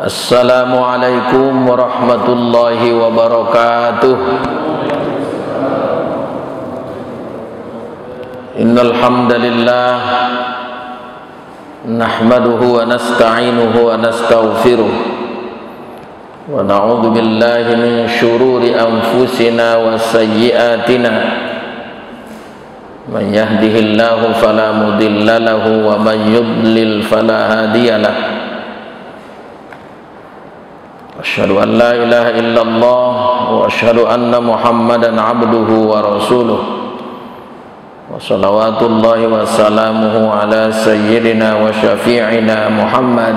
Assalamualaikum warahmatullahi wabarakatuh. Innal hamdalillah nahmaduhu wa nasta'inuhu wa nastaghfiruh wa na'udzu billahi min syururi anfusina wa sayyi'atina. Man yahdihillahu fala mudilla lahu wa man yudlil fala hadiyalah. Asyhadu an la ilaha illallah wa asyhadu anna Muhammadan abduhu wa rasuluh. Wa salawatullahi wa salamuhu ala sayyidina wa syafi'ina Muhammad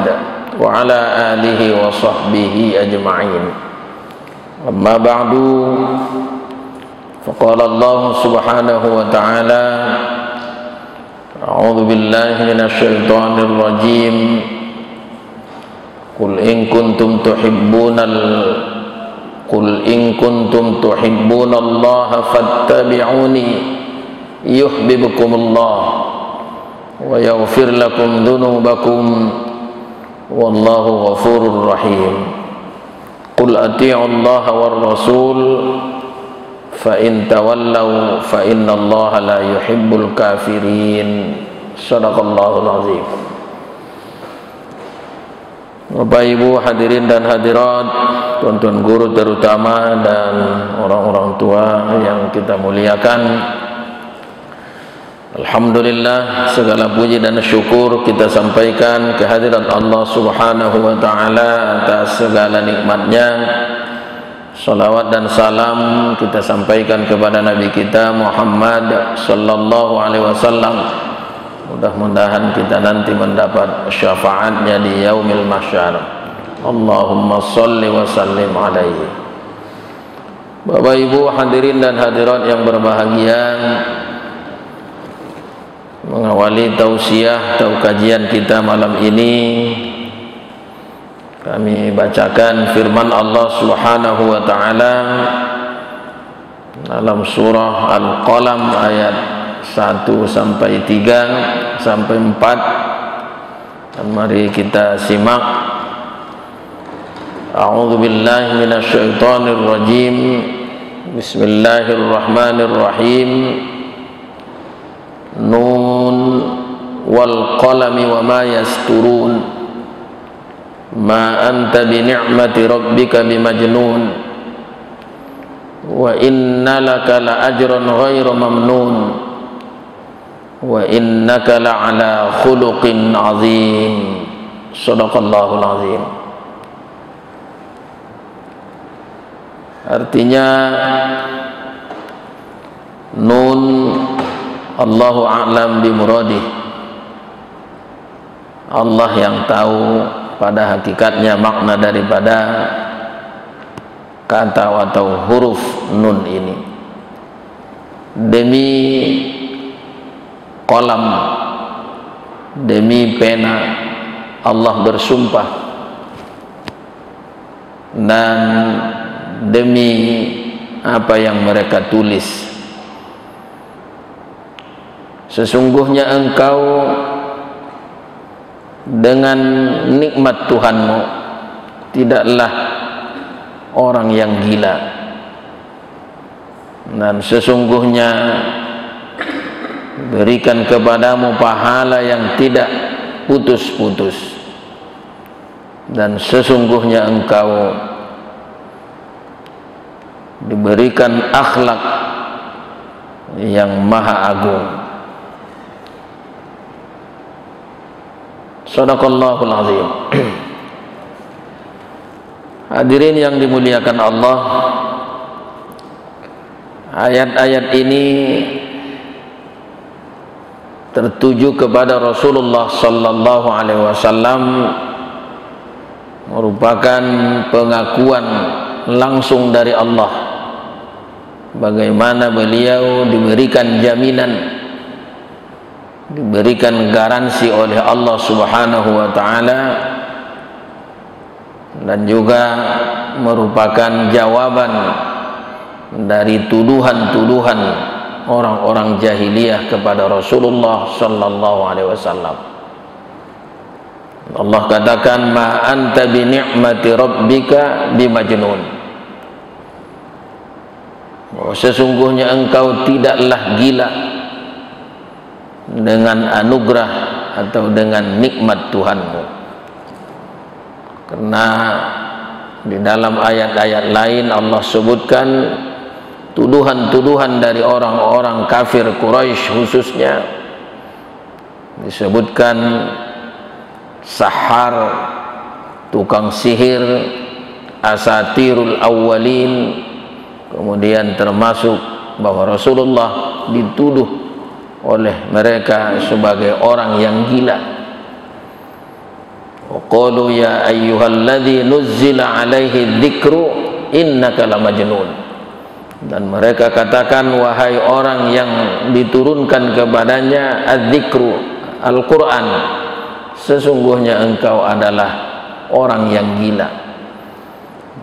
wa ala alihi wa sahbihi ajma'in. Amma ba'du, faqala Allah subhanahu wa ta'ala, a'udzu billahi minasy syaithanir rajim. Qul in kuntum tuhibbunallaha fattabi'uni yuhibbukumullah wa yaghfir lakum dhunubakum wallahu ghafurur rahim. Qul ati'ullaha war rasul fa in tawallaw fa innallaha la yuhibbul kafirin. Shadaqallahul azim. Bapak Ibu hadirin dan hadirat, tuan-tuan guru terutama dan orang-orang tua yang kita muliakan, alhamdulillah segala puji dan syukur kita sampaikan kehadirat Allah subhanahu wa ta'ala atas segala nikmatnya. Salawat dan salam kita sampaikan kepada Nabi kita Muhammad sallallahu alaihi wasallam. Mudah-mudahan kita nanti mendapat syafaatnya di yaumil mahsyar. Allahumma salli wa sallim alaihi. Bapak Ibu hadirin dan hadirat yang berbahagia, mengawali tausiah atau kajian kita malam ini, kami bacakan firman Allah subhanahu wa ta'ala dalam surah Al-Qalam ayat 1 sampai 3 sampai 4. Dan mari kita simak. A'udzu billahi minasy syaithanir rajim. Bismillahirrahmanirrahim. Nun wal qalami wa ma yasturun. Ma anta bi ni'mati rabbika bimajnun. Wa inna laka la ajran ghairu mamnun. Wa innaka la'ala khuluqin azim. Shadaqallahul azim. Artinya Nun, Allahu a'lam bimuradih, Allah yang tahu pada hakikatnya makna daripada kata atau huruf Nun ini. Demi qalam, demi pena, Allah bersumpah, dan demi apa yang mereka tulis, sesungguhnya engkau dengan nikmat Tuhanmu tidaklah orang yang gila, dan sesungguhnya berikan kepadamu pahala yang tidak putus-putus, dan sesungguhnya engkau diberikan akhlak yang maha agung. Shadaqallahul azim. Hadirin yang dimuliakan Allah, ayat-ayat ini tertuju kepada Rasulullah sallallahu alaihi wasallam, merupakan pengakuan langsung dari Allah bagaimana beliau diberikan jaminan, diberikan garansi oleh Allah subhanahu wa ta'ala, dan juga merupakan jawaban dari tuduhan-tuduhan orang-orang jahiliyah kepada Rasulullah sallallahu alaihi wasallam. Allah katakan, ma anta bi ni'mati rabbika bimajnun. Oh, sesungguhnya engkau tidaklah gila dengan anugerah atau dengan nikmat Tuhanmu. Karena di dalam ayat-ayat lain Allah sebutkan tuduhan-tuduhan dari orang-orang kafir Quraisy, khususnya disebutkan sahar, tukang sihir, asatirul awwalin. Kemudian termasuk bahwa Rasulullah dituduh oleh mereka sebagai orang yang gila. Qalu ya ayyuhalladzi nuzzila alaihi dzikru innaka lamajnun. Dan mereka katakan, wahai orang yang diturunkan kepadanya adzikru, Al-Quran, sesungguhnya engkau adalah orang yang gila.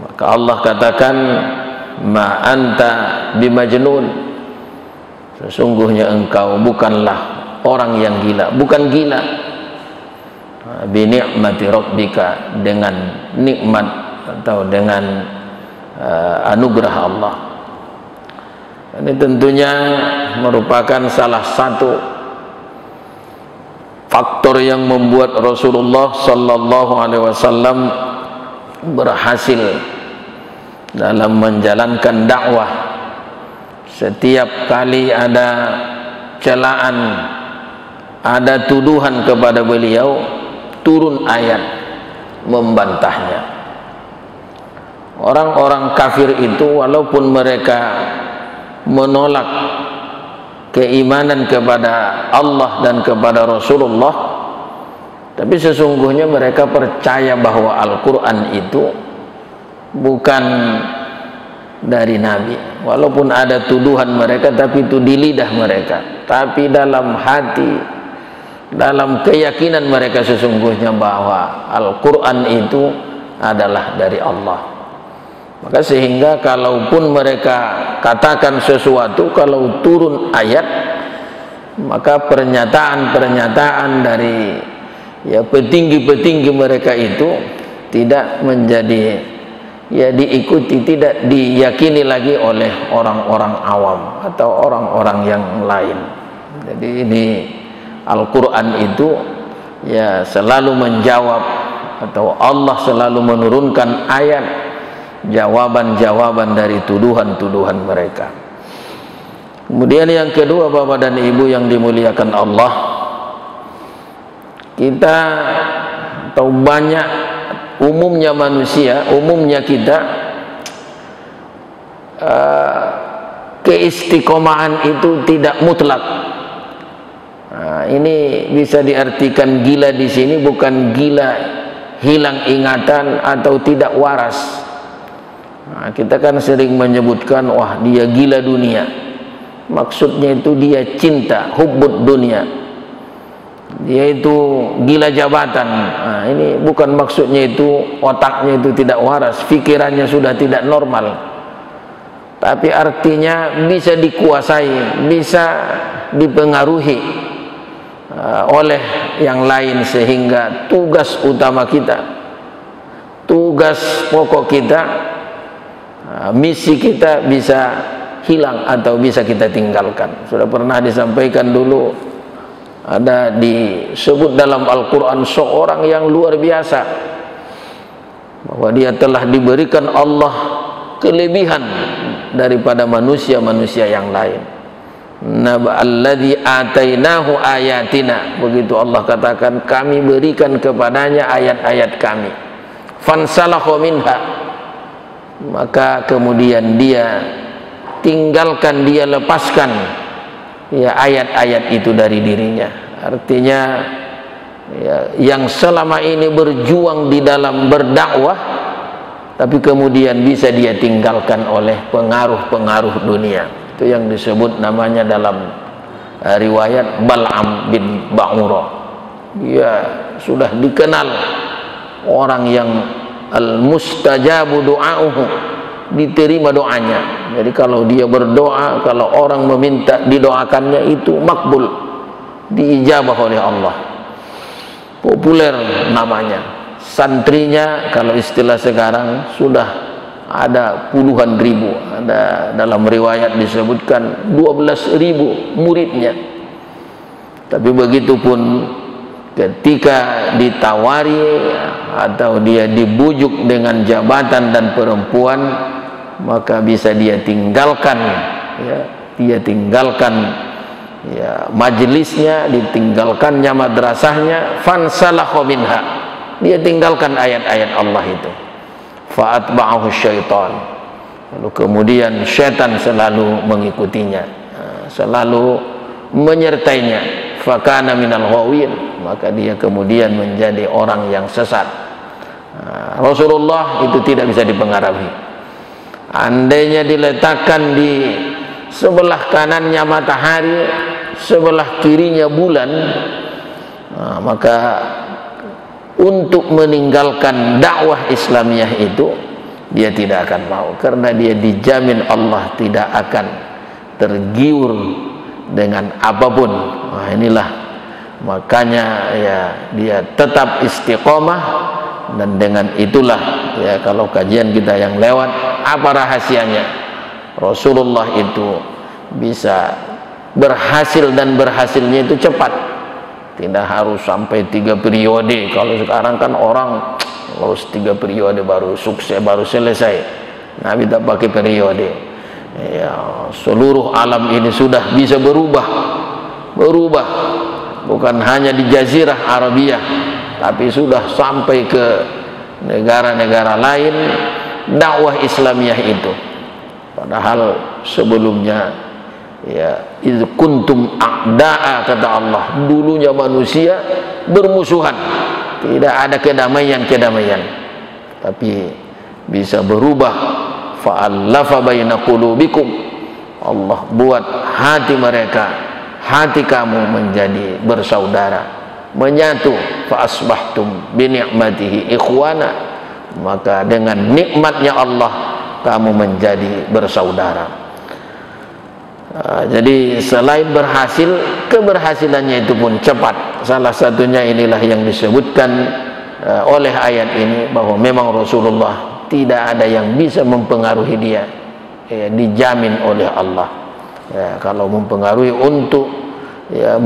Maka Allah katakan, ma anta bimajnun, sesungguhnya engkau bukanlah orang yang gila, bukan gila. Bi ni'mati rabbika, dengan nikmat atau dengan anugerah Allah. Ini tentunya merupakan salah satu faktor yang membuat Rasulullah sallallahu alaihi wasallam berhasil dalam menjalankan dakwah. Setiap kali ada celaan, ada tuduhan kepada beliau, turun ayat membantahnya. Orang-orang kafir itu walaupun mereka menolak keimanan kepada Allah dan kepada Rasulullah, tapi sesungguhnya mereka percaya bahwa Al-Quran itu bukan dari Nabi. Walaupun ada tuduhan mereka, tapi itu di lidah mereka, tapi dalam hati, dalam keyakinan mereka sesungguhnya bahwa Al-Quran itu adalah dari Allah. Maka sehingga kalaupun mereka katakan sesuatu, kalau turun ayat, maka pernyataan-pernyataan dari petinggi-petinggi mereka itu tidak menjadi diikuti, tidak diyakini lagi oleh orang-orang awam atau orang-orang yang lain. Jadi ini Al-Quran itu selalu menjawab, atau Allah selalu menurunkan ayat, jawaban-jawaban dari tuduhan-tuduhan mereka. Kemudian yang kedua, Bapak dan Ibu yang dimuliakan Allah, kita tahu banyak, umumnya manusia, umumnya kita, keistiqomahan itu tidak mutlak. Ini bisa diartikan gila di sini bukan gila hilang ingatan atau tidak waras. Kita kan sering menyebutkan, wah dia gila dunia. Maksudnya itu dia cinta, hubbud dunia. Dia itu gila jabatan. Ini bukan maksudnya itu otaknya itu tidak waras, pikirannya sudah tidak normal. Tapi artinya bisa dikuasai, bisa dipengaruhi oleh yang lain, sehingga tugas utama kita, tugas pokok kita, misi kita bisa hilang atau bisa kita tinggalkan. Sudah pernah disampaikan dulu, ada disebut dalam Al-Quran seorang yang luar biasa, bahwa dia telah diberikan Allah kelebihan daripada manusia-manusia yang lain. Naba'alladzi atainahu ayatina, begitu Allah katakan, kami berikan kepadanya ayat-ayat kami. Fansalakha minha, maka kemudian dia tinggalkan, dia lepaskan ayat-ayat itu dari dirinya. Artinya yang selama ini berjuang di dalam berdakwah, tapi kemudian bisa dia tinggalkan oleh pengaruh-pengaruh dunia. Itu yang disebut namanya dalam riwayat Bal'am bin Ba'urah. Dia sudah dikenal orang yang al-mustajabu du'a'uhu, diterima doanya. Jadi kalau dia berdoa, kalau orang meminta didoakannya, itu makbul, diijabah oleh Allah. populer namanya. Santrinya kalau istilah sekarang sudah ada puluhan ribu. Ada dalam riwayat disebutkan 12.000 muridnya. Tapi begitu pun ketika ditawari atau dia dibujuk dengan jabatan dan perempuan, maka bisa dia tinggalkan, ya, dia tinggalkan ya majelisnya, ditinggalkannya madrasahnya, fansalakha minha, dia tinggalkan ayat-ayat Allah itu. Fa'atba'ahu syaitan, lalu kemudian syaitan selalu mengikutinya, selalu menyertainya. Fakana minal ghawin, maka dia kemudian menjadi orang yang sesat. Rasulullah itu tidak bisa dipengaruhi. Andainya diletakkan di sebelah kanannya matahari, sebelah kirinya bulan, maka untuk meninggalkan dakwah Islamiyah itu dia tidak akan mau, karena dia dijamin Allah tidak akan tergiur dengan apapun. Nah, inilah makanya ya dia tetap istiqomah, dan dengan itulah ya kalau kajian kita yang lewat, apa rahasianya Rasulullah itu bisa berhasil, dan berhasilnya itu cepat, tidak harus sampai 3 periode. Kalau sekarang kan orang harus 3 periode baru sukses, baru selesai. Nabi tak pakai periode. Ya, seluruh alam ini sudah bisa berubah, bukan hanya di Jazirah Arabia, tapi sudah sampai ke negara-negara lain dakwah Islamiyah itu. Padahal sebelumnya ya, iz kuntum a'da'a, kata Allah, dulunya manusia bermusuhan, tidak ada kedamaian, tapi bisa berubah. Fa'allafa baina qulubikum, Allah buat hati mereka, hati kamu menjadi bersaudara, menyatu. Fa asbahtum bi ni'matihi ikhwana, maka dengan nikmatnya Allah kamu menjadi bersaudara. Jadi selain berhasil, keberhasilannya itu pun cepat. Salah satunya inilah yang disebutkan oleh ayat ini, bahwa memang Rasulullah tidak ada yang bisa mempengaruhi dia, ya, dijamin oleh Allah. Ya, kalau mempengaruhi untuk ya,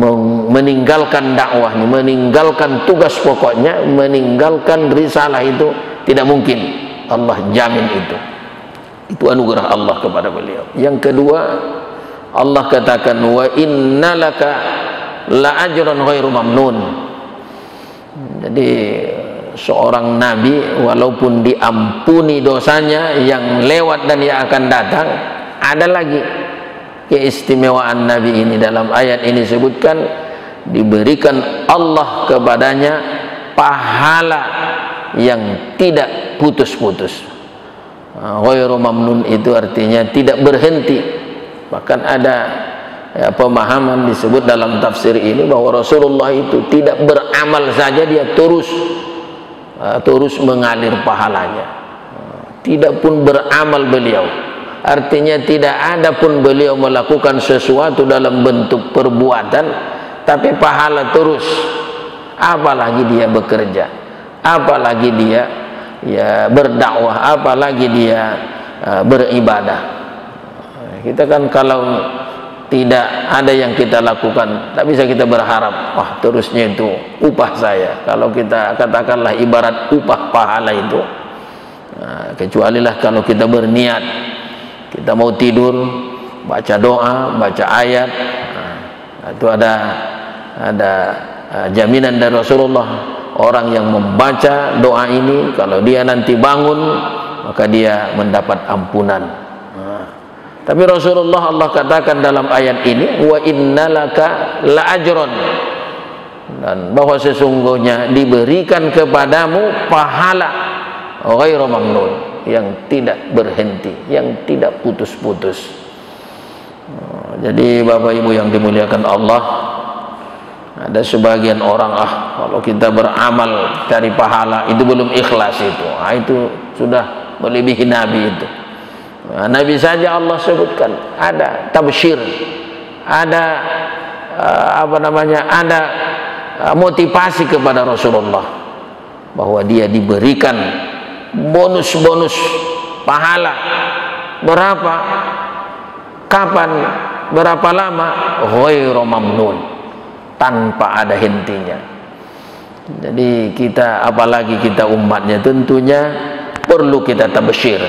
meninggalkan dakwah, meninggalkan tugas pokoknya, meninggalkan risalah, itu tidak mungkin. Allah jamin itu. Itu anugerah Allah kepada beliau. Yang kedua, Allah katakan wa innalaka la ajran ghairu mamnun. Jadi seorang nabi walaupun diampuni dosanya yang lewat dan yang akan datang, ada lagi keistimewaan nabi ini. Dalam ayat ini disebutkan diberikan Allah kepadanya pahala yang tidak putus-putus. Ghairu mamnun itu artinya tidak berhenti. Bahkan ada ya, pemahaman disebut dalam tafsir ini bahwa Rasulullah itu tidak beramal saja, dia terus mengalir pahalanya. Tidak pun beramal beliau, artinya tidak ada pun beliau melakukan sesuatu dalam bentuk perbuatan, tapi pahala terus. Apalagi dia bekerja, apalagi dia ya berdakwah, apalagi dia beribadah. Kita kan kalau tidak ada yang kita lakukan, tak bisa kita berharap wah terusnya itu upah saya. Kalau kita katakanlah ibarat upah pahala itu, kecualilah kalau kita berniat, kita mau tidur baca doa, baca ayat, itu ada jaminan dari Rasulullah, orang yang membaca doa ini kalau dia nanti bangun maka dia mendapat ampunan. Tapi Rasulullah, Allah katakan dalam ayat ini wa innalaka la ajron, dan bahwa sesungguhnya diberikan kepadamu pahala ghairu mamnun, yang tidak berhenti, yang tidak putus-putus. Jadi Bapak Ibu yang dimuliakan Allah, ada sebagian orang kalau kita beramal cari pahala itu belum ikhlas, itu sudah melebihi Nabi itu. Nabi saja Allah sebutkan ada tabsyir, ada ada motivasi kepada Rasulullah bahwa dia diberikan bonus-bonus pahala berapa, kapan, berapa lama, ghairu mamnun, tanpa ada hentinya. Jadi kita, apalagi kita umatnya, tentunya perlu kita tabsyir.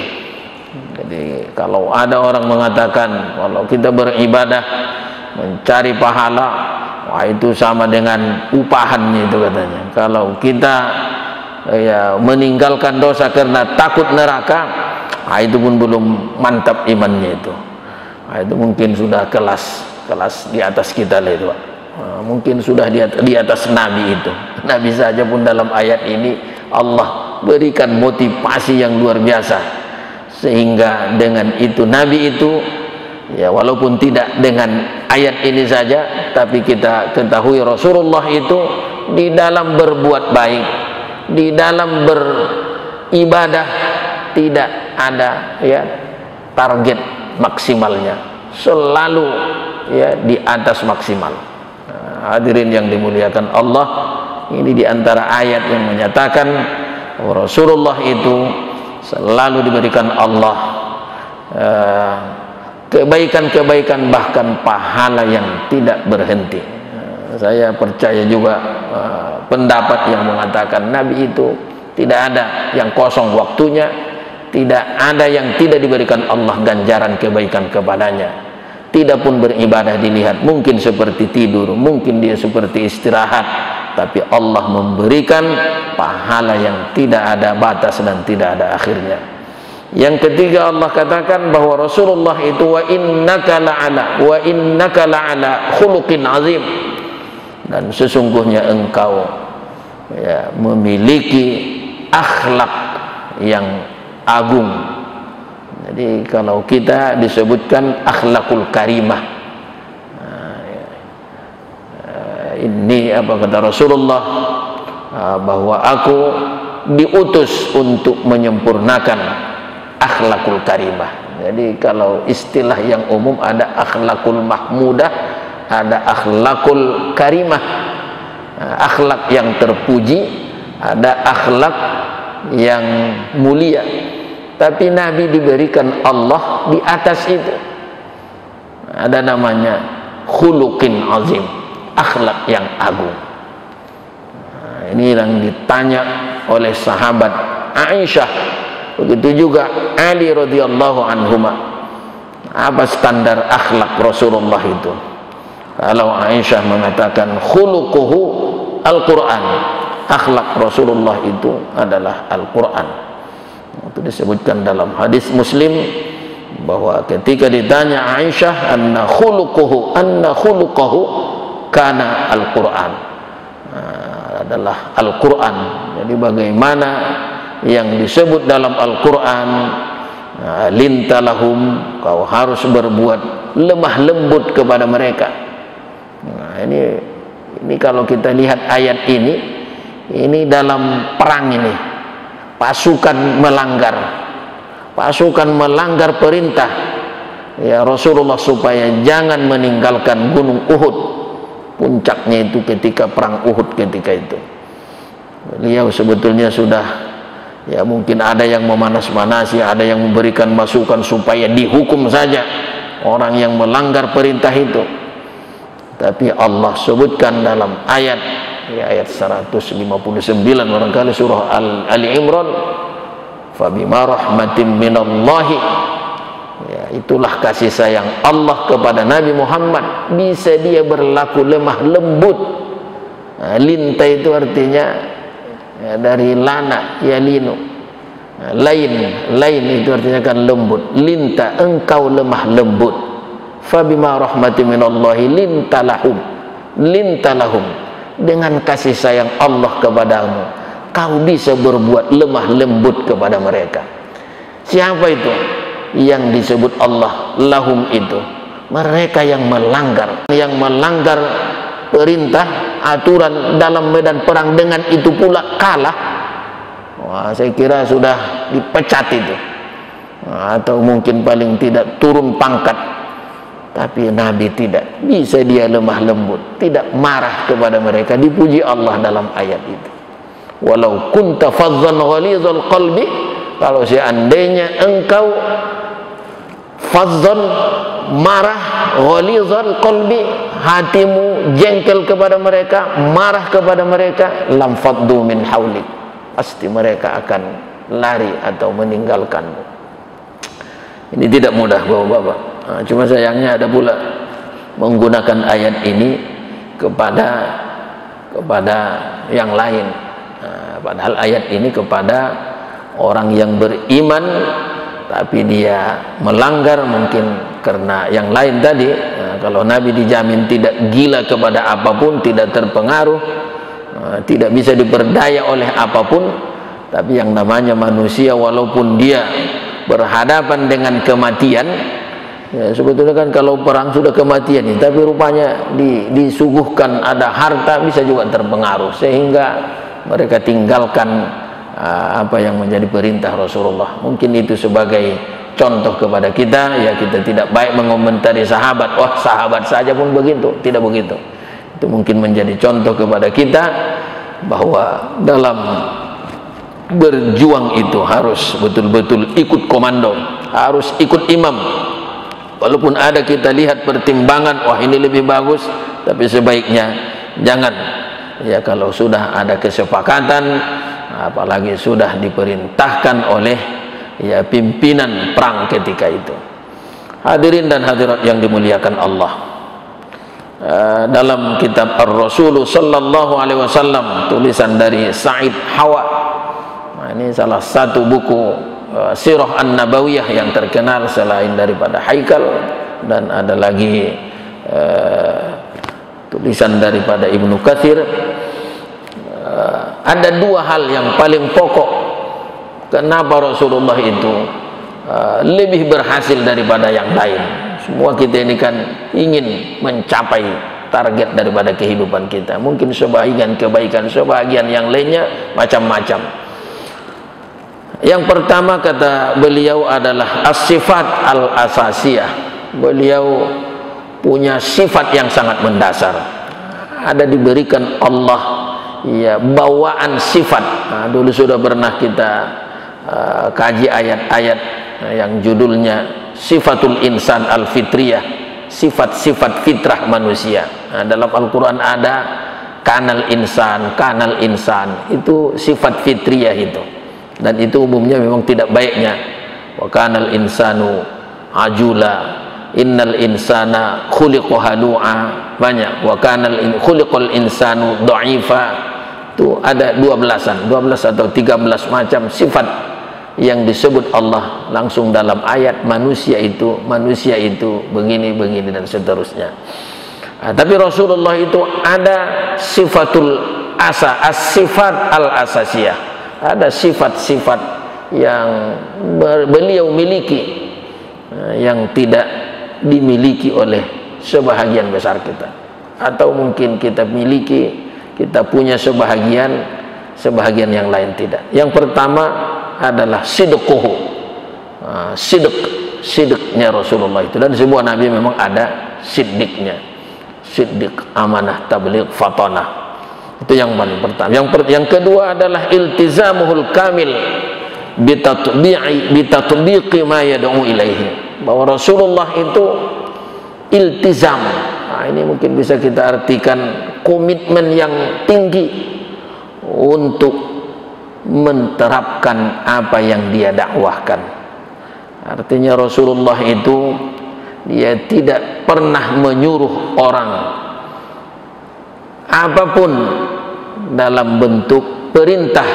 Jadi kalau ada orang mengatakan kalau kita beribadah mencari pahala, wah itu sama dengan upahannya itu katanya. Kalau kita ya meninggalkan dosa karena takut neraka, nah itu pun belum mantap imannya itu. Nah, itu mungkin sudah kelas di atas kita lah itu, Pak. Nah, mungkin sudah di atas Nabi itu. Nabi saja pun dalam ayat ini Allah berikan motivasi yang luar biasa, sehingga dengan itu Nabi itu ya walaupun tidak dengan ayat ini saja, tapi kita ketahui Rasulullah itu di dalam berbuat baik, di dalam beribadah tidak ada ya target maksimalnya, selalu ya di atas maksimal. Nah, hadirin yang dimuliakan Allah, ini diantara ayat yang menyatakan Rasulullah itu selalu diberikan Allah kebaikan-kebaikan, bahkan pahala yang tidak berhenti. Saya percaya juga pendapat yang mengatakan Nabi itu tidak ada yang kosong waktunya, tidak ada yang tidak diberikan Allah ganjaran kebaikan kepadanya. Tidak pun beribadah dilihat, mungkin seperti tidur, mungkin dia seperti istirahat, tapi Allah memberikan pahala yang tidak ada batas dan tidak ada akhirnya. Yang ketiga, Allah katakan bahwa Rasulullah itu wa innaka la'ala khuluqin azim, dan sesungguhnya engkau ya memiliki akhlak yang agung. Jadi kalau kita disebutkan akhlakul karimah, ini apa kata Rasulullah, bahwa aku diutus untuk menyempurnakan akhlakul karimah. Jadi kalau istilah yang umum ada akhlakul mahmudah, ada akhlakul karimah, akhlak yang terpuji, ada akhlak yang mulia. Tapi Nabi diberikan Allah di atas itu, ada namanya khuluqin azim, akhlak yang agung. Nah, ini yang ditanya oleh sahabat Aisyah, begitu juga Ali radhiyallahu anhuma, apa standar akhlak Rasulullah itu? Kalau Aisyah mengatakan khuluquhu Al-Quran, akhlak Rasulullah itu adalah Al-Quran. Itu disebutkan dalam hadis Muslim bahwa ketika ditanya Aisyah anna khuluquhu kana Al-Quran, adalah Al-Quran. Jadi bagaimana yang disebut dalam Al-Quran, lintalahum, kau harus berbuat lemah lembut kepada mereka. Nah, ini kalau kita lihat ayat ini dalam perang ini, pasukan melanggar perintah ya Rasulullah supaya jangan meninggalkan gunung Uhud. Puncaknya itu ketika perang Uhud, ketika itu beliau sebetulnya sudah ya mungkin ada yang memanas-manasi, ada yang memberikan masukan supaya dihukum saja orang yang melanggar perintah itu. Tapi Allah sebutkan dalam ayat ya, ayat 159 barangkali surah Ali Imran, fabima rahmatin minallahi, ya itulah kasih sayang Allah kepada Nabi Muhammad, bisa dia berlaku lemah lembut. Nah, linta itu artinya ya, dari lana ya linu, nah, lain itu artinya kan lembut. Linta, engkau lemah lembut. Fabima rahmatin minallahi lintalahum, dengan kasih sayang Allah kepadamu kau bisa berbuat lemah lembut kepada mereka. Siapa itu yang disebut Allah lahum? Itu mereka yang melanggar perintah aturan dalam medan perang, dengan itu pula kalah. Wah, saya kira sudah dipecat itu, atau mungkin paling tidak turun pangkat. Tapi Nabi tidak bisa, dia lemah lembut, tidak marah kepada mereka. Dipuji Allah dalam ayat itu. Walau kunta fadhan ghalizal qalbi, kalau seandainya engkau fadhan, marah, ghalizal qalbi, hatimu jengkel kepada mereka, marah kepada mereka, lam faddu min haulik, pasti mereka akan lari atau meninggalkanmu. Ini tidak mudah Bapak-bapak. Cuma sayangnya ada pula menggunakan ayat ini kepada yang lain. Padahal ayat ini kepada orang yang beriman, tapi dia melanggar mungkin karena yang lain tadi. Kalau Nabi dijamin tidak gila kepada apapun, tidak terpengaruh, tidak bisa diperdaya oleh apapun. Tapi yang namanya manusia, walaupun dia berhadapan dengan kematian, ya, sebetulnya kan kalau perang sudah kematian ini, tapi rupanya disuguhkan ada harta, bisa juga terpengaruh sehingga mereka tinggalkan apa yang menjadi perintah Rasulullah. Mungkin itu sebagai contoh kepada kita, ya, kita tidak baik mengomentari sahabat, wah sahabat saja pun begitu, tidak begitu. Itu mungkin menjadi contoh kepada kita bahwa dalam berjuang itu harus betul-betul ikut komando, harus ikut imam. Walaupun ada kita lihat pertimbangan, wah ini lebih bagus, tapi sebaiknya jangan. Ya, kalau sudah ada kesepakatan, apalagi sudah diperintahkan oleh ya pimpinan perang ketika itu. Hadirin dan hadirat yang dimuliakan Allah, dalam kitab Ar-Rasul sallallahu alaihi wasallam, tulisan dari Sa'id Hawa, nah, ini salah satu buku Sirah An-Nabawiyah yang terkenal selain daripada Haikal, dan ada lagi tulisan daripada Ibnu Katsir. Ada dua hal yang paling pokok kenapa Rasulullah itu lebih berhasil daripada yang lain. Semua kita ini kan ingin mencapai target daripada kehidupan kita. Mungkin sebagian kebaikan, sebagian yang lainnya macam-macam. Yang pertama kata beliau adalah as-sifat al-asasiyah. Beliau punya sifat yang sangat mendasar. Ada diberikan Allah ya bawaan sifat. Nah, dulu sudah pernah kita kaji ayat-ayat yang judulnya Sifatul Insan Al-Fitriyah, sifat-sifat fitrah manusia. Nah, dalam Al-Quran ada kanal insan, itu sifat fitriyah itu. Dan itu umumnya memang tidak baiknya. Wa kanal insanu ajula, innal insana khuliqa halu'a, banyak. Wa kanal khuliqal insanu dha'ifa. Itu ada 12 atau 13 macam sifat yang disebut Allah langsung dalam ayat. Manusia itu begini dan seterusnya. Tapi Rasulullah itu ada sifatul as-sifat al-asasiyah. Ada sifat-sifat yang beliau miliki yang tidak dimiliki oleh sebahagian besar kita, atau mungkin kita miliki, kita punya sebahagian yang lain tidak. Yang pertama adalah sidquhu, sidqnya Rasulullah itu, dan semua nabi memang ada siddiqnya, siddiq, amanah, tabligh, fatanah. Itu yang paling pertama. Yang kedua adalah iltizamuhul kamil bitatbiqi ma yad'u ilaihi, bahwa Rasulullah itu iltizam. Nah, ini mungkin bisa kita artikan komitmen yang tinggi untuk menerapkan apa yang dia dakwahkan. Artinya Rasulullah itu dia tidak pernah menyuruh orang apapun dalam bentuk perintah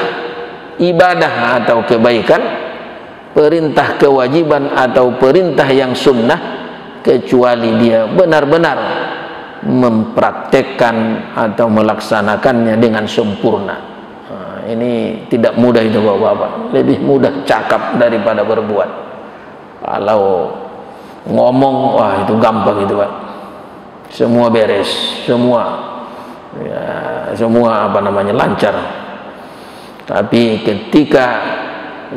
ibadah atau kebaikan, perintah kewajiban atau perintah yang sunnah, kecuali dia benar-benar mempraktekkan atau melaksanakannya dengan sempurna. Nah, ini tidak mudah itu Bapak-bapak, lebih mudah cakap daripada berbuat. Kalau ngomong, wah itu gampang itu Pak, semua beres, semua lancar. Tapi ketika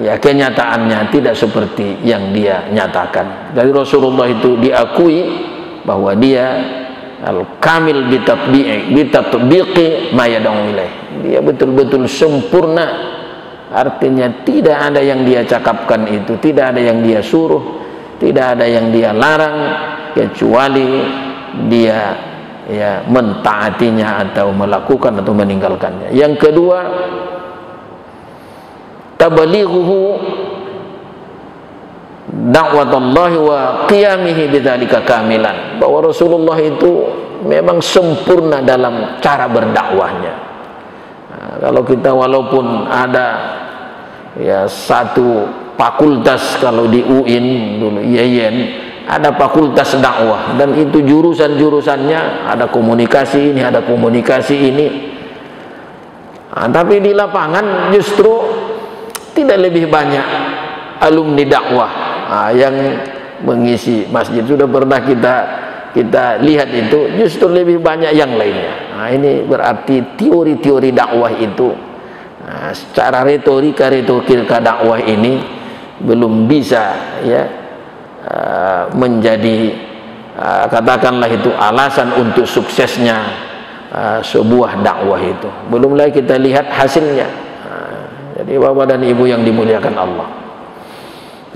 ya kenyataannya tidak seperti yang dia nyatakan. Dari Rasulullah itu diakui bahwa dia al-kamil bitatbiqi ma yad'u ilaih. Dia betul-betul sempurna, artinya tidak ada yang dia cakapkan itu, tidak ada yang dia suruh, tidak ada yang dia larang, kecuali dia mentaatinya atau melakukan atau meninggalkannya. Yang kedua, tablighuhu da'watullahi wa qiyamihi bidzalika kamilan, bahwa Rasulullah itu memang sempurna dalam cara berdakwahnya. Nah, kalau kita walaupun ada satu fakultas, kalau di UIN dulu IAIN ada fakultas dakwah, dan itu jurusan-jurusannya ada komunikasi ini, ada komunikasi ini. Nah, tapi di lapangan justru tidak lebih banyak alumni dakwah yang mengisi masjid. Sudah pernah kita lihat itu, justru lebih banyak yang lainnya. Nah, ini berarti teori-teori dakwah itu, secara retorika dakwah ini belum bisa menjadi katakanlah itu alasan untuk suksesnya sebuah dakwah itu. Belum lagi kita lihat hasilnya. Jadi bapak dan ibu yang dimuliakan Allah,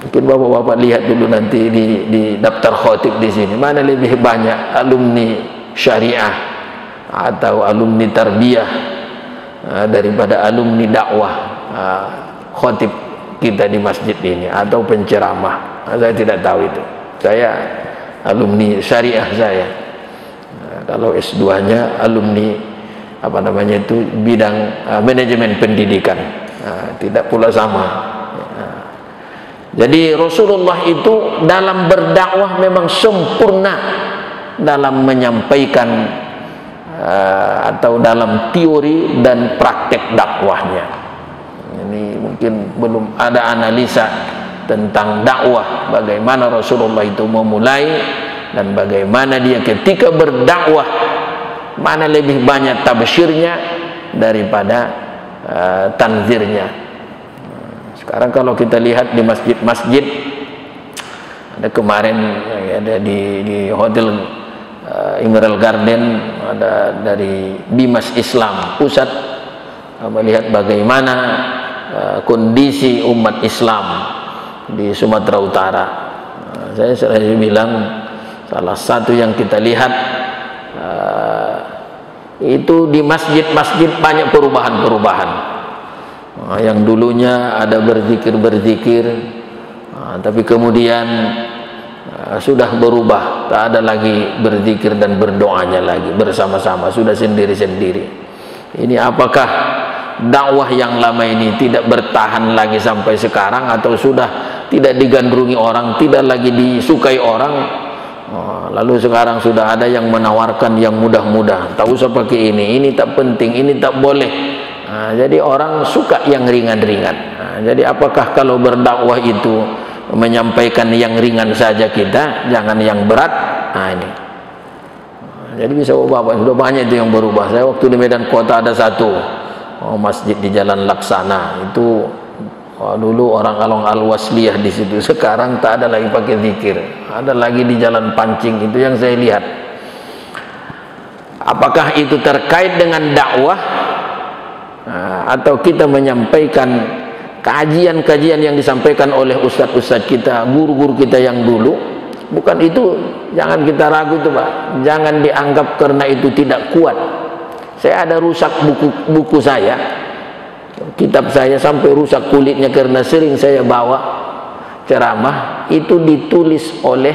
mungkin bapak-bapak lihat dulu nanti di daftar khotib di sini, mana lebih banyak alumni syariah atau alumni tarbiyah daripada alumni dakwah khotib kita di masjid ini atau penceramah. Saya tidak tahu itu. Saya alumni syariah saya. Kalau S2-nya alumni bidang manajemen pendidikan. Tidak pula sama. Jadi Rasulullah itu dalam berdakwah memang sempurna dalam menyampaikan atau dalam teori dan praktek dakwahnya. Ini mungkin belum ada analisa tentang dakwah, bagaimana Rasulullah itu memulai dan bagaimana dia ketika berdakwah, mana lebih banyak tabsyirnya daripada tanzirnya. Sekarang kalau kita lihat di masjid-masjid, ada kemarin ada di hotel Emerald Garden, ada dari Bimas Islam Pusat, melihat bagaimana kondisi umat Islam di Sumatera Utara. Saya bilang salah satu yang kita lihat itu di masjid-masjid banyak perubahan-perubahan. Yang dulunya ada berzikir, tapi kemudian sudah berubah, tak ada lagi berzikir dan berdoanya lagi bersama-sama, sudah sendiri-sendiri. Ini apakah dakwah yang lama ini tidak bertahan lagi sampai sekarang, atau sudah tidak digandrungi orang, tidak lagi disukai orang? Lalu sekarang sudah ada yang menawarkan yang mudah-mudah, tak usah pakai ini tak penting, ini tak boleh. Jadi orang suka yang ringan-ringan. Jadi apakah kalau berdakwah itu menyampaikan yang ringan saja kita, jangan yang berat? Ini. Jadi bisa bapak, sudah banyak itu yang berubah. Saya waktu di Medan Kota ada satu masjid di Jalan Laksana itu. Dulu orang Along Al-Wasliyah di situ, sekarang tak ada lagi pakai zikir, ada lagi di Jalan Pancing. Itu yang saya lihat. Apakah itu terkait dengan dakwah atau kita menyampaikan kajian-kajian yang disampaikan oleh ustadz-ustadz kita, guru-guru kita yang dulu? Bukan itu, jangan kita ragu itu Pak, jangan dianggap karena itu tidak kuat. Saya ada rusak buku saya, kitab saya sampai rusak kulitnya karena sering saya bawa ceramah. Itu ditulis oleh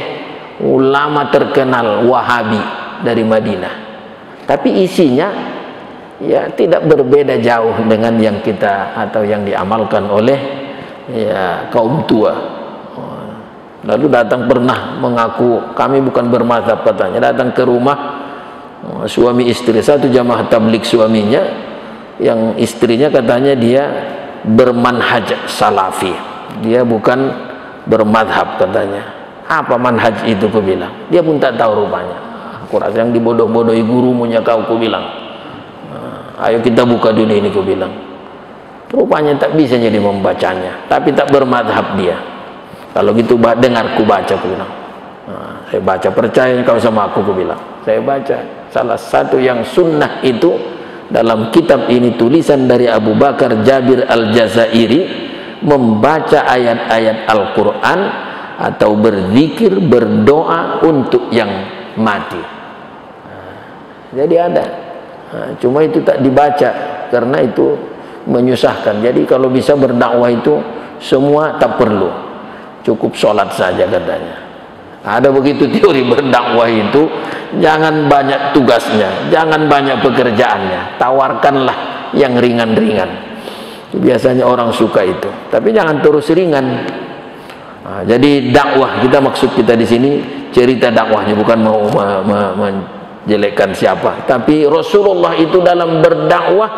ulama terkenal Wahabi dari Madinah, tapi isinya tidak berbeda jauh dengan yang kita atau yang diamalkan oleh kaum tua. Lalu datang pernah mengaku kami bukan bermadzhab katanya, datang ke rumah suami istri, satu jamaah tabligh suaminya, yang istrinya katanya dia bermanhaj salafi, dia bukan bermadhab katanya. Apa manhaj itu, ku bilang. Dia pun tak tahu rupanya. Aku rasa yang dibodoh-bodohi gurunya kau, ku bilang. Ayo kita buka dulu ini, ku bilang. Rupanya tak bisa jadi membacanya, tapi tak bermadhab dia. Kalau gitu dengar ku baca, ku bilang. Saya baca, percaya kau sama aku bilang. Saya baca salah satu yang sunnah itu dalam kitab ini, tulisan dari Abu Bakar Jabir Al-Jazairi, membaca ayat-ayat Al-Quran atau berzikir, berdoa untuk yang mati. Jadi ada, cuma itu tak dibaca karena itu menyusahkan. Jadi kalau bisa berdakwah itu semua tak perlu, cukup sholat saja katanya. Ada begitu teori berdakwah itu, jangan banyak tugasnya, jangan banyak pekerjaannya, tawarkanlah yang ringan-ringan. Biasanya orang suka itu, tapi jangan terus ringan. Jadi dakwah kita, maksud kita di sini cerita dakwahnya, bukan mau menjelekkan siapa, tapi Rasulullah itu dalam berdakwah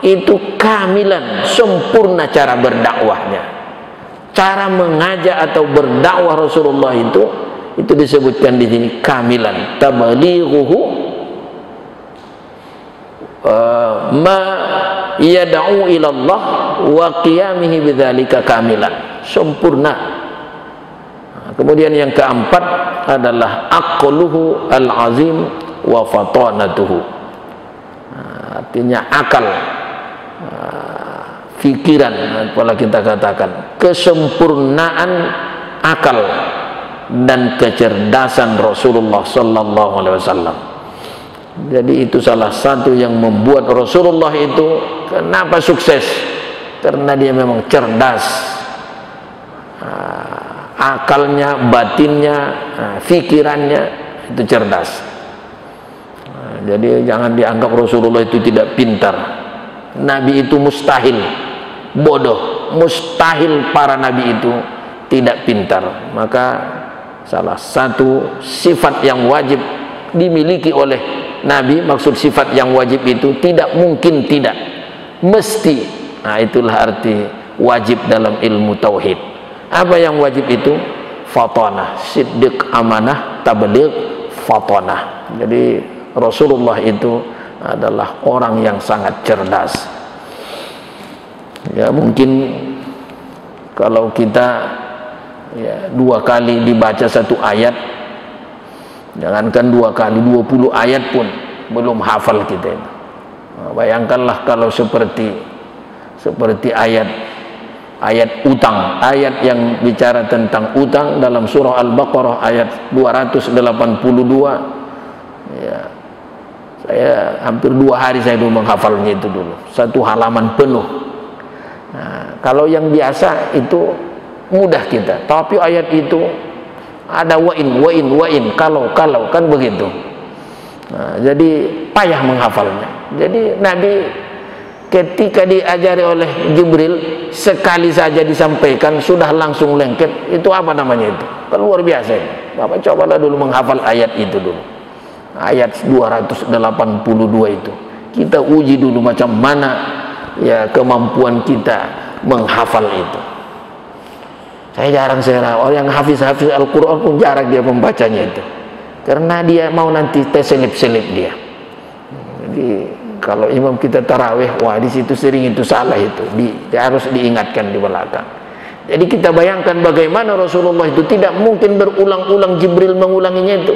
itu kamilan, sempurna cara berdakwahnya. Cara mengajak atau berdakwah Rasulullah itu disebutkan di sini kamilan, tablighuhu ma yad'u ila Allah wa qiyamihi bidzalika kamilan, sempurna. Kemudian yang keempat adalah aqluhu al-azim wa fatanatuhu, artinya akal, fikiran, apalah kita katakan, kesempurnaan akal dan kecerdasan Rasulullah sallallahu alaihi wasallam. Jadi itu salah satu yang membuat Rasulullah itu kenapa sukses, karena dia memang cerdas, akalnya, batinnya, fikirannya itu cerdas. Jadi jangan dianggap Rasulullah itu tidak pintar. Nabi itu mustahil bodoh, mustahil para nabi itu tidak pintar. Maka salah satu sifat yang wajib dimiliki oleh Nabi, maksud sifat yang wajib itu tidak mungkin tidak, mesti. Nah, itulah arti wajib dalam ilmu tauhid. Apa yang wajib itu? Fatanah, siddiq, amanah, tabligh, fatanah. Jadi Rasulullah itu adalah orang yang sangat cerdas. Ya, mungkin kalau kita dua kali dibaca satu ayat, jangankan dua kali, 20 ayat pun belum hafal kita itu. Bayangkanlah kalau seperti ayat utang, ayat yang bicara tentang utang dalam surah Al-Baqarah ayat 282. Ya, saya hampir 2 hari saya dulu menghafalnya itu dulu, satu halaman penuh. Nah, kalau yang biasa itu mudah kita, tapi ayat itu ada wain, kalau kan begitu. Nah, jadi payah menghafalnya. Jadi Nabi ketika diajari oleh Jibril, sekali saja disampaikan sudah langsung lengket. Itu apa namanya itu? Kan luar biasa itu. Bapak cobalah dulu menghafal ayat itu dulu, ayat 282 itu. Kita uji dulu macam mana ya kemampuan kita menghafal itu. Saya jarang, orang yang hafiz Al-Quran pun jarang dia membacanya itu, karena dia mau nanti terselip-selip dia. Jadi kalau imam kita tarawih, wah di situ sering itu salah itu, dia harus diingatkan di belakang. Jadi kita bayangkan bagaimana Rasulullah itu tidak mungkin berulang-ulang Jibril mengulanginya itu.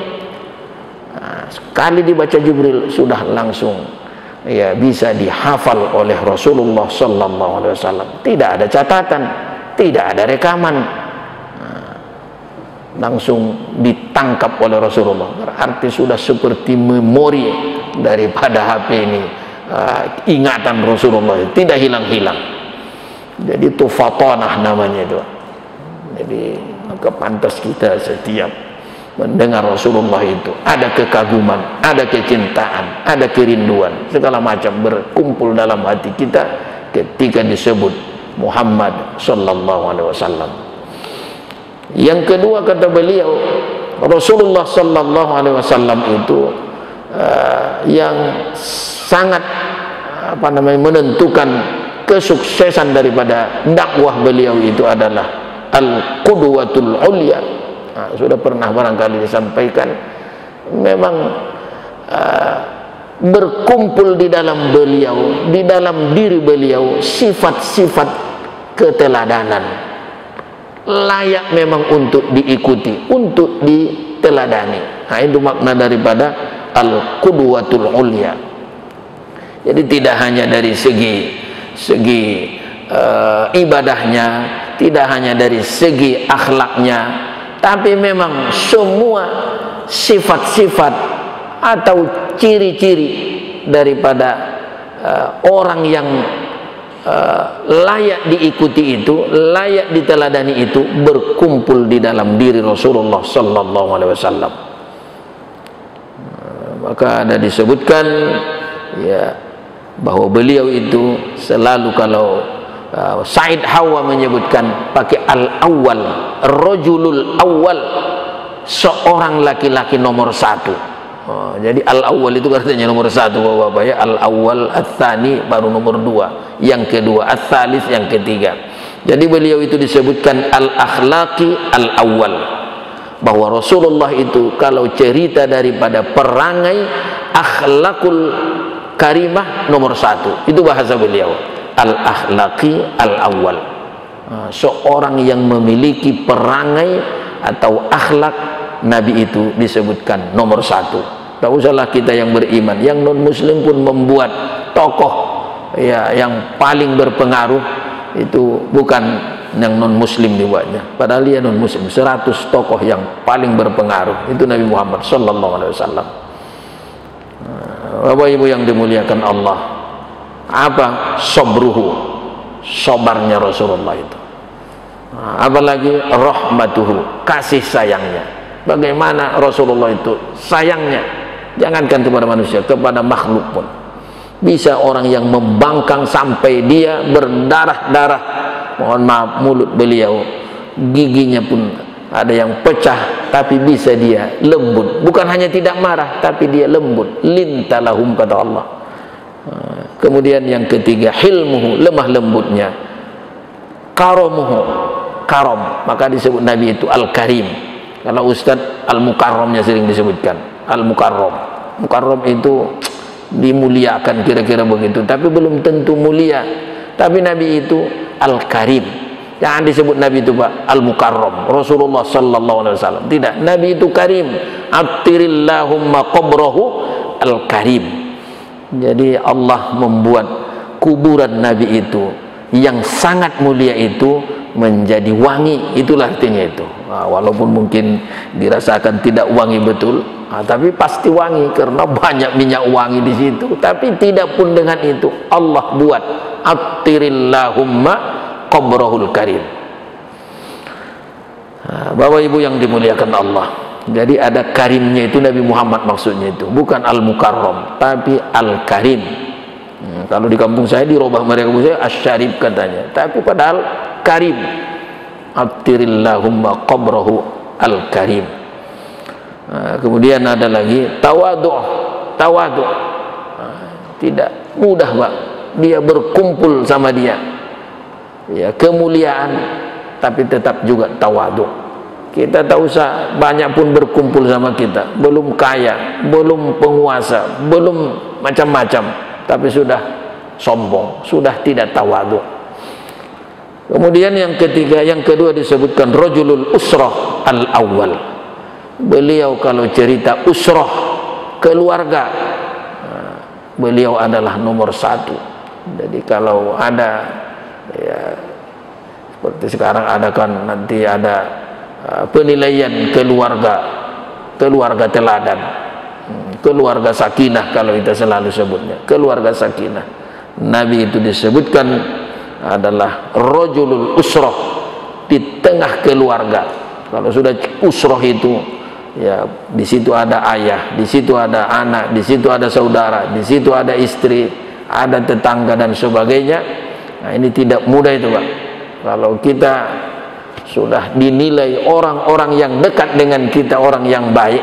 Nah, sekali dibaca Jibril sudah langsung ya bisa dihafal oleh Rasulullah sallallahu alaihi wasallam. Tidak ada catatan, tidak ada rekaman, langsung ditangkap oleh Rasulullah. Berarti sudah seperti memori daripada HP ini, ingatan Rasulullah tidak hilang-hilang. Jadi itu fatanah namanya itu. Jadi maka pantas kita setiap mendengar Rasulullah itu ada kekaguman, ada kecintaan, ada kerinduan, segala macam berkumpul dalam hati kita ketika disebut Muhammad sallallahu alaihi wasallam. Yang kedua, kata beliau, Rasulullah sallallahu alaihi wasallam itu yang sangat menentukan kesuksesan daripada dakwah beliau itu adalah al-qudwatul ulya. Nah, sudah pernah barangkali disampaikan, memang berkumpul di dalam beliau, di dalam diri beliau sifat-sifat keteladanan layak memang untuk diikuti, untuk diteladani. Nah, itu makna daripada al-qudwatul ulya. Jadi tidak hanya dari segi ibadahnya, tidak hanya dari segi akhlaknya, tapi memang semua sifat-sifat atau ciri-ciri daripada orang yang layak diikuti itu, layak diteladani itu berkumpul di dalam diri Rasulullah sallallahu alaihi wasallam. Maka ada disebutkan ya bahwa beliau itu selalu, kalau Said Hawa menyebutkan pakai al-awwal, rajulul awwal, seorang laki-laki nomor satu. Jadi al-awwal itu artinya nomor satu, Bapak-bapak ya. Al-awwal, al-thani baru nomor dua, yang kedua, al-thalith yang ketiga. Jadi beliau itu disebutkan al-akhlaqi al-awwal, bahwa Rasulullah itu kalau cerita daripada perangai akhlakul karimah nomor satu, itu bahasa beliau al-akhlaqi al-awwal. Seorang yang memiliki perangai atau akhlak Nabi itu disebutkan nomor satu. Tak usahlah kita yang beriman, yang non muslim pun membuat tokoh ya yang paling berpengaruh itu bukan yang non muslim dibuatnya, padahal dia non muslim. 100 tokoh yang paling berpengaruh itu Nabi Muhammad sallallahu alaihi wasallam. Bapak Ibu yang dimuliakan Allah, apa sabruhu, sabarnya Rasulullah itu. Apalagi rahmatuhu, kasih sayangnya. Bagaimana Rasulullah itu sayangnya, jangankan kepada manusia, kepada makhluk pun. Bisa orang yang membangkang sampai dia berdarah-darah, mohon maaf, mulut beliau, giginya pun ada yang pecah, tapi bisa dia lembut. Bukan hanya tidak marah, tapi dia lembut. Lintalahum, kata Allah. Kemudian yang ketiga, hilmuhu, lemah lembutnya. Karomuhu, karom, maka disebut Nabi itu al-karim. Kalau Ustadz al-mukarramnya sering disebutkan al-mukarram. Mukarram itu dimuliakan, kira-kira begitu, tapi belum tentu mulia. Tapi Nabi itu al-karim. Jangan disebut Nabi itu Pak al-mukarram, Rasulullah sallallahu alaihi wasallam. Tidak, Nabi itu karim. Attirillahumma qabrahu al-karim. Jadi Allah membuat kuburan Nabi itu yang sangat mulia itu menjadi wangi. Itulah artinya itu. Walaupun mungkin dirasakan tidak wangi betul, tapi pasti wangi karena banyak minyak wangi di situ. Tapi tidak pun dengan itu Allah buat attirillahumma qabrahul karim. Bapak Ibu yang dimuliakan Allah, jadi ada karimnya itu Nabi Muhammad, maksudnya itu bukan al-mukarram tapi al-karim. Kalau di kampung saya dirubah mereka saya asyarif katanya, tapi padahal karim. Attirillahumma qabrahu al-karim. Kemudian ada lagi tawadu'. Tawadu' tidak mudah Pak, dia berkumpul sama dia ya, kemuliaan, tapi tetap juga tawadu'. Kita tak usah banyak pun berkumpul sama kita, belum kaya, belum penguasa, belum macam-macam, tapi sudah sombong, sudah tidak tawadu'. Kemudian yang ketiga, yang kedua disebutkan rajulul usrah al-awwal. Beliau kalau cerita usrah, keluarga, beliau adalah nomor satu. Jadi kalau ada ya, seperti sekarang ada kan nanti ada penilaian keluarga teladan, keluarga sakinah, kalau kita selalu sebutnya keluarga sakinah. Nabi itu disebutkan adalah rajulul usrah, di tengah keluarga. Kalau sudah usrah itu ya, di situ ada ayah, di situ ada anak, di situ ada saudara, di situ ada istri, ada tetangga dan sebagainya. Nah, ini tidak mudah itu Pak. Kalau kita sudah dinilai orang-orang yang dekat dengan kita orang yang baik,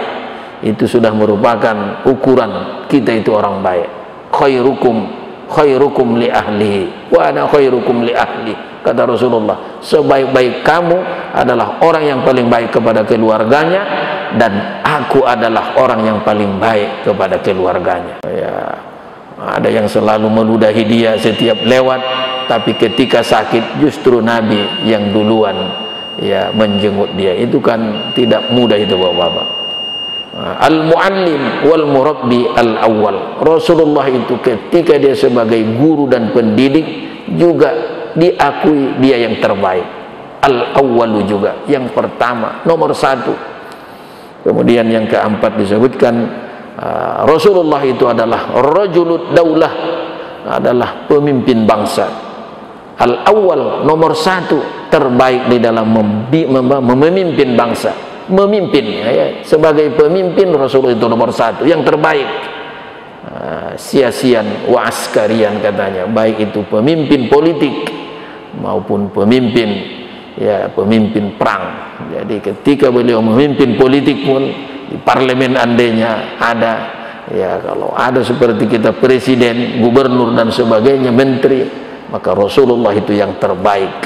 itu sudah merupakan ukuran kita itu orang baik. Khairukum li ahlihi wa ana khairukum li ahli, kata Rasulullah. Sebaik-baik kamu adalah orang yang paling baik kepada keluarganya, dan aku adalah orang yang paling baik kepada keluarganya. Ya, ada yang selalu meludahi dia setiap lewat, tapi ketika sakit justru Nabi yang duluan ya menjenguk dia. Itu kan tidak mudah itu Bapak-bapak. al-muallim wal murabbi al-awwal. Rasulullah itu ketika dia sebagai guru dan pendidik juga diakui dia yang terbaik, al-awwalu juga, yang pertama, nomor satu. Kemudian yang keempat disebutkan Rasulullah itu adalah rajulud daulah, adalah pemimpin bangsa, al-awwal, nomor satu, terbaik di dalam memimpin bangsa. Memimpin, ya, sebagai pemimpin Rasulullah itu nomor satu, yang terbaik. Siasian wa askarian katanya, baik itu pemimpin politik maupun pemimpin, ya, pemimpin perang. Jadi ketika beliau memimpin politik pun di parlemen andainya ada, ya, kalau ada seperti kita presiden, gubernur dan sebagainya, menteri, maka Rasulullah itu yang terbaik,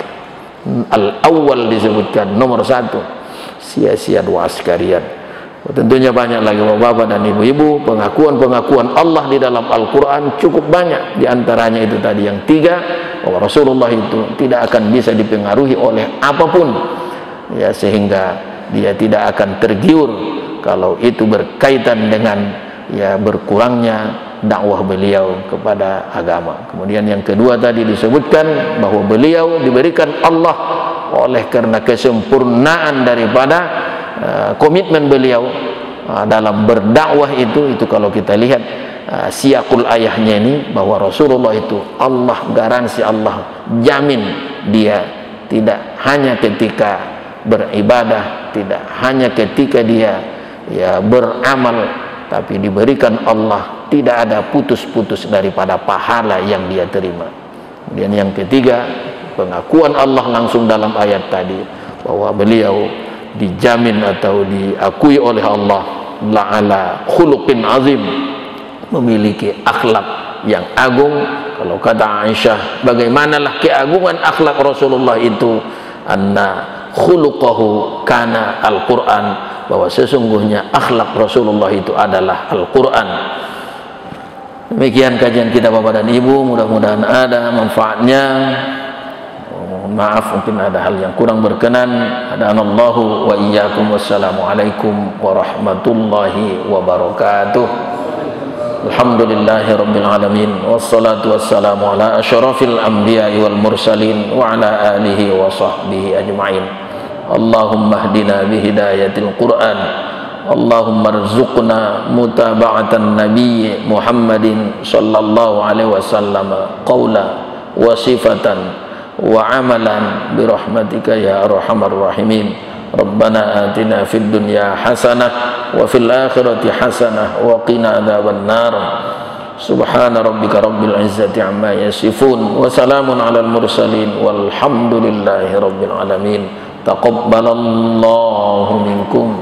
al-awwal disebutkan, nomor satu. Sia-sia dua askarian. Tentunya banyak lagi bapak-bapak dan ibu-ibu, pengakuan-pengakuan Allah di dalam Al-Quran cukup banyak. Di antaranya itu tadi yang tiga, bahwa Rasulullah itu tidak akan bisa dipengaruhi oleh apapun, ya, sehingga dia tidak akan tergiur kalau itu berkaitan dengan, ya, berkurangnya dakwah beliau kepada agama. Kemudian yang kedua tadi disebutkan bahwa beliau diberikan Allah oleh karena kesempurnaan daripada komitmen beliau dalam berdakwah itu kalau kita lihat siakul ayahnya ini, bahwa Rasulullah itu Allah garansi, Allah jamin dia tidak hanya ketika beribadah, tidak hanya ketika dia, ya, beramal, tapi diberikan Allah tidak ada putus-putus daripada pahala yang dia terima. Kemudian yang ketiga, pengakuan Allah langsung dalam ayat tadi, bahwa beliau dijamin atau diakui oleh Allah la'ala khuluqin azim, memiliki akhlak yang agung. Kalau kata Aisyah, bagaimanalah keagungan akhlak Rasulullah itu, anna khuluquhu kana al-Quran, bahwa sesungguhnya akhlak Rasulullah itu adalah Al-Quran. Demikian kajian kita bapak dan ibu, mudah-mudahan ada manfaatnya. Maaf mungkin ada hal yang kurang berkenan. Hadanallahu wa iyyakum. Wassalamualaikum warahmatullahi wabarakatuh. Alhamdulillahi rabbil alamin, wassalatu wassalamu ala asyrafil anbiya'i wal mursalin wa ala alihi wa sahbihi ajma'in. Allahumma hdina bihidayatil Qur'an, Allahumma rzuqna mutaba'atan Nabi Muhammadin sallallahu alaihi wasallam qawla wa sifatan wa amalan birahmatika ya arhamar rahimin. Rabbana atina fid dunya hasanah wa fil akhirati hasanah wa qina adzaban nar. Subhana rabbika rabbil izzati amma yasifun wa salamun alal mursalin walhamdulillahi rabbil alamin. Taqabbalallahu minkum